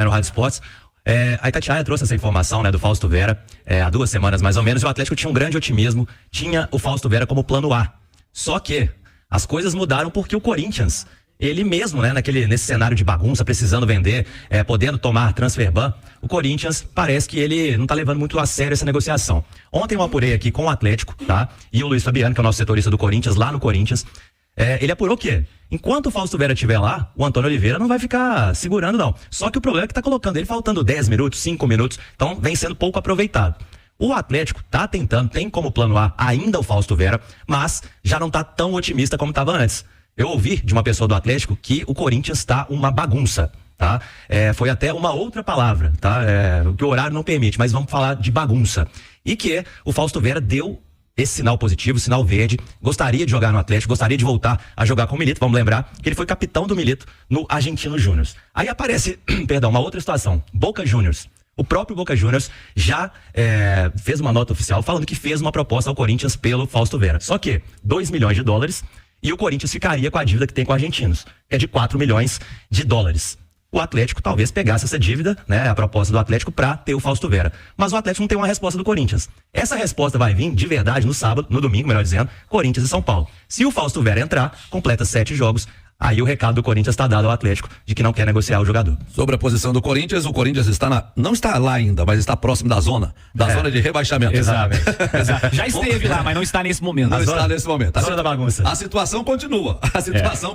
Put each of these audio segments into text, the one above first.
no Rádio Esportes. A Itatiaia trouxe essa informação, né, do Fausto Vera, há 2 semanas mais ou menos, e o Atlético tinha um grande otimismo, tinha o Fausto Vera como plano A. Só que as coisas mudaram porque o Corinthians, ele mesmo, né, nesse cenário de bagunça, precisando vender, podendo tomar transfer ban, o Corinthians parece que ele não tá levando muito a sério essa negociação. Ontem eu apurei aqui com o Atlético, tá? E o Luiz Fabiano, que é o nosso setorista do Corinthians, lá no Corinthians, ele apurou o quê? Enquanto o Fausto Vera estiver lá, o Antônio Oliveira não vai ficar segurando, não. Só que o problema é que tá colocando ele faltando 10 minutos, 5 minutos, então vem sendo pouco aproveitado. O Atlético tá tentando, tem como plano A ainda o Fausto Vera, mas já não tá tão otimista como estava antes. Eu ouvi de uma pessoa do Atlético que o Corinthians tá uma bagunça, tá? Foi até uma outra palavra, tá? Que o horário não permite, mas vamos falar de bagunça. E que o Fausto Vera deu esse sinal positivo, sinal verde, gostaria de jogar no Atlético, gostaria de voltar a jogar com o Milito. Vamos lembrar que ele foi capitão do Milito no Argentino Júnior. Aí aparece, perdão, uma outra situação, Boca Juniors. O próprio Boca Juniors já fez uma nota oficial falando que fez uma proposta ao Corinthians pelo Fausto Vera. Só que 2 milhões de dólares e o Corinthians ficaria com a dívida que tem com argentinos, que é de 4 milhões de dólares. O Atlético talvez pegasse essa dívida, né, a proposta do Atlético, para ter o Fausto Vera. Mas o Atlético não tem uma resposta do Corinthians. Essa resposta vai vir de verdade no sábado, no domingo, melhor dizendo, Corinthians e São Paulo. Se o Fausto Vera entrar, completa 7 jogos. Aí o recado do Corinthians está dado ao Atlético de que não quer negociar o jogador. Sobre a posição do Corinthians, o Corinthians não está lá ainda, mas está próximo da zona de rebaixamento. Exatamente. Já esteve lá, mas não está nesse momento. Não está nesse momento. A zona da bagunça. A situação continua.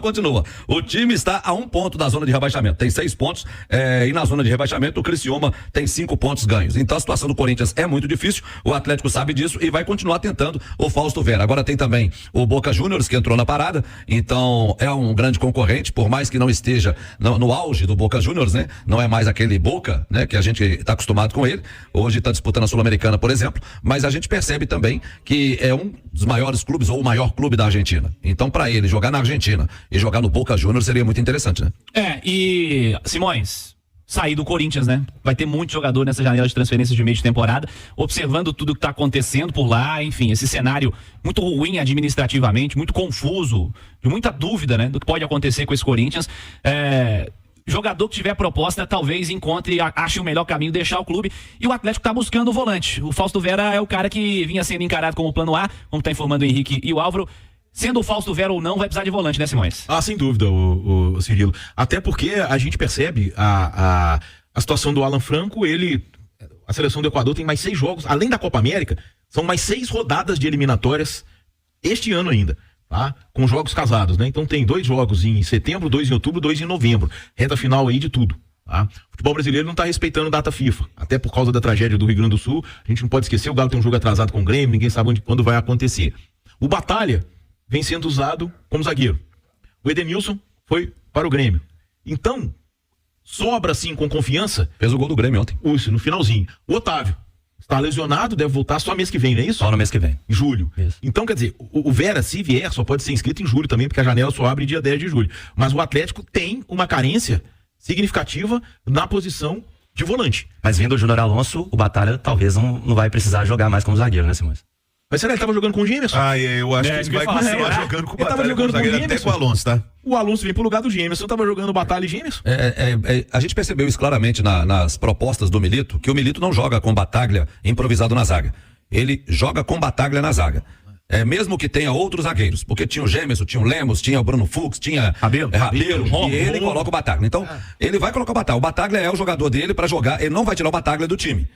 Continua. O time está a 1 ponto da zona de rebaixamento. Tem 6 pontos e na zona de rebaixamento o Criciúma tem 5 pontos ganhos. Então a situação do Corinthians é muito difícil. O Atlético sabe disso e vai continuar tentando o Fausto Vera. Agora tem também o Boca Juniors que entrou na parada. Então é um grande concorrente, por mais que não esteja no auge do Boca Juniors, né? Não é mais aquele Boca, né? Que a gente está acostumado com ele. Hoje está disputando a Sul-Americana, por exemplo. Mas a gente percebe também que é um dos maiores clubes ou o maior clube da Argentina. Então, para ele jogar na Argentina e jogar no Boca Juniors seria muito interessante, né? E Simões, sair do Corinthians, né? Vai ter muito jogador nessa janela de transferência de meio de temporada, observando tudo que tá acontecendo por lá, enfim, esse cenário muito ruim administrativamente, muito confuso, de muita dúvida, né? Do que pode acontecer com esse Corinthians. Jogador que tiver proposta, talvez ache o melhor caminho, deixar o clube. E o Atlético tá buscando o volante. O Fausto Vera é o cara que vinha sendo encarado como plano A, como tá informando o Henrique e o Álvaro. Sendo o Fausto Vera ou não, vai precisar de volante, né, Simões? Sem dúvida, o Cirilo. Até porque a gente percebe a situação do Alan Franco, a seleção do Equador tem mais 6 jogos, além da Copa América, são mais 6 rodadas de eliminatórias este ano ainda, tá? Com jogos casados, né? Então tem 2 jogos em setembro, 2 em outubro, 2 em novembro. Reta final aí de tudo. Tá? O futebol brasileiro não está respeitando data FIFA, até por causa da tragédia do Rio Grande do Sul. A gente não pode esquecer, o Galo tem um jogo atrasado com o Grêmio, ninguém sabe quando vai acontecer. O Batalha vem sendo usado como zagueiro. O Edenilson foi para o Grêmio. Então, sobra assim com confiança. Fez o gol do Grêmio ontem. Isso, no finalzinho. O Otávio está lesionado, deve voltar só mês que vem, não é isso? Só no mês que vem. Em julho. Isso. Então, quer dizer, o Vera, se vier, só pode ser inscrito em julho também, porque a janela só abre dia 10 de julho. Mas o Atlético tem uma carência significativa na posição de volante. Mas vindo o Júnior Alonso, o Batalha talvez não vai precisar jogar mais como zagueiro, né, Simões? Mas será que ele estava jogando com o Gemerson? Eu acho que ele vai continuar jogando com o Ele tava Batalha, jogando com o até Gemerson. com o Alonso, tá? O Alonso vem pro lugar do Gemerson, tava jogando Batalha e Gemerson. A gente percebeu isso claramente nas propostas do Milito, que o Milito não joga com Bataglia improvisado na zaga. Ele joga com Bataglia na zaga. Mesmo que tenha outros zagueiros, porque tinha o Gemerson, tinha o Lemos, tinha o Bruno Fux, tinha Rabelo, e ele coloca o Bataglia. Então, ele vai colocar o Bataglia. O Bataglia é o jogador dele para jogar, ele não vai tirar o Bataglia do time.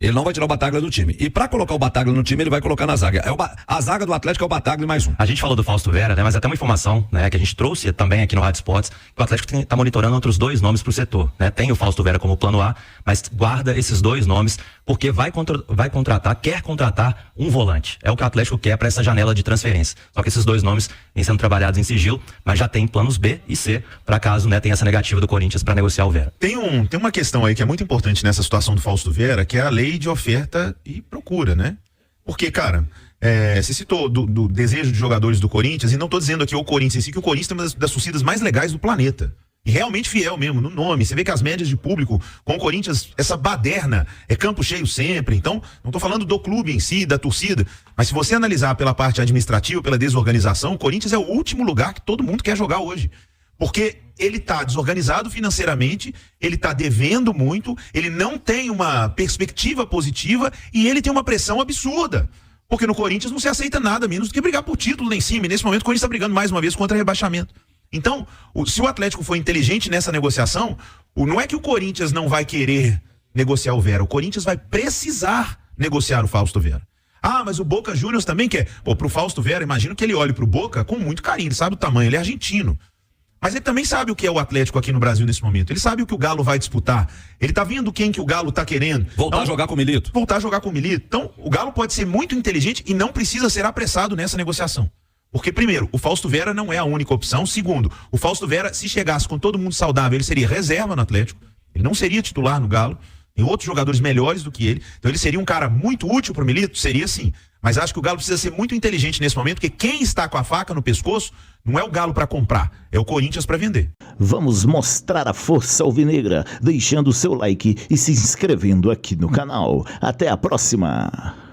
Ele não vai tirar o Bataglia do time. E pra colocar o Bataglia no time, ele vai colocar na zaga. A zaga do Atlético é o Bataglia mais um. A gente falou do Fausto Vera, né? Mas até uma informação, né? Que a gente trouxe também aqui no Rádio Esportes, que o Atlético tá monitorando outros 2 nomes pro setor, né? Tem o Fausto Vera como plano A, mas guarda esses 2 nomes, porque quer contratar um volante. É o que o Atlético quer para essa janela de transferência. Só que esses 2 nomes vêm sendo trabalhados em sigilo, mas já tem planos B e C, para caso, né, tenha essa negativa do Corinthians para negociar o Vera. Tem uma questão aí que é muito importante nessa situação do Fausto Vera, que é a lei de oferta e procura, né? Porque, cara, você citou do desejo de jogadores do Corinthians, e não tô dizendo aqui o Corinthians em si, que o Corinthians tem uma das torcidas mais legais do planeta. E realmente fiel mesmo, no nome. Você vê que as médias de público com o Corinthians, essa baderna, é campo cheio sempre. Então, não tô falando do clube em si, da torcida, mas se você analisar pela parte administrativa, pela desorganização, o Corinthians é o último lugar que todo mundo quer jogar hoje. Porque ele tá desorganizado financeiramente, ele tá devendo muito, ele não tem uma perspectiva positiva e ele tem uma pressão absurda. Porque no Corinthians não se aceita nada menos do que brigar por título lá em cima. E nesse momento o Corinthians está brigando mais uma vez contra rebaixamento. Então, se o Atlético for inteligente nessa negociação, não é que o Corinthians não vai querer negociar o Vera, o Corinthians vai precisar negociar o Fausto Vera. Ah, mas o Boca Juniors também quer. Pô, pro Fausto Vera, imagino que ele olhe pro Boca com muito carinho, ele sabe o tamanho, ele é argentino. Mas ele também sabe o que é o Atlético aqui no Brasil nesse momento. Ele sabe o que o Galo vai disputar. Ele tá vendo quem que o Galo tá querendo. Voltar a jogar com o Milito. Voltar a jogar com o Milito. Então, o Galo pode ser muito inteligente e não precisa ser apressado nessa negociação. Porque, primeiro, o Fausto Vera não é a única opção. Segundo, o Fausto Vera, se chegasse com todo mundo saudável, ele seria reserva no Atlético. Ele não seria titular no Galo. Tem outros jogadores melhores do que ele. Então, ele seria um cara muito útil pro Milito? Seria sim. Mas acho que o Galo precisa ser muito inteligente nesse momento, porque quem está com a faca no pescoço não é o Galo para comprar, é o Corinthians para vender. Vamos mostrar a força alvinegra, deixando o seu like e se inscrevendo aqui no canal. Até a próxima!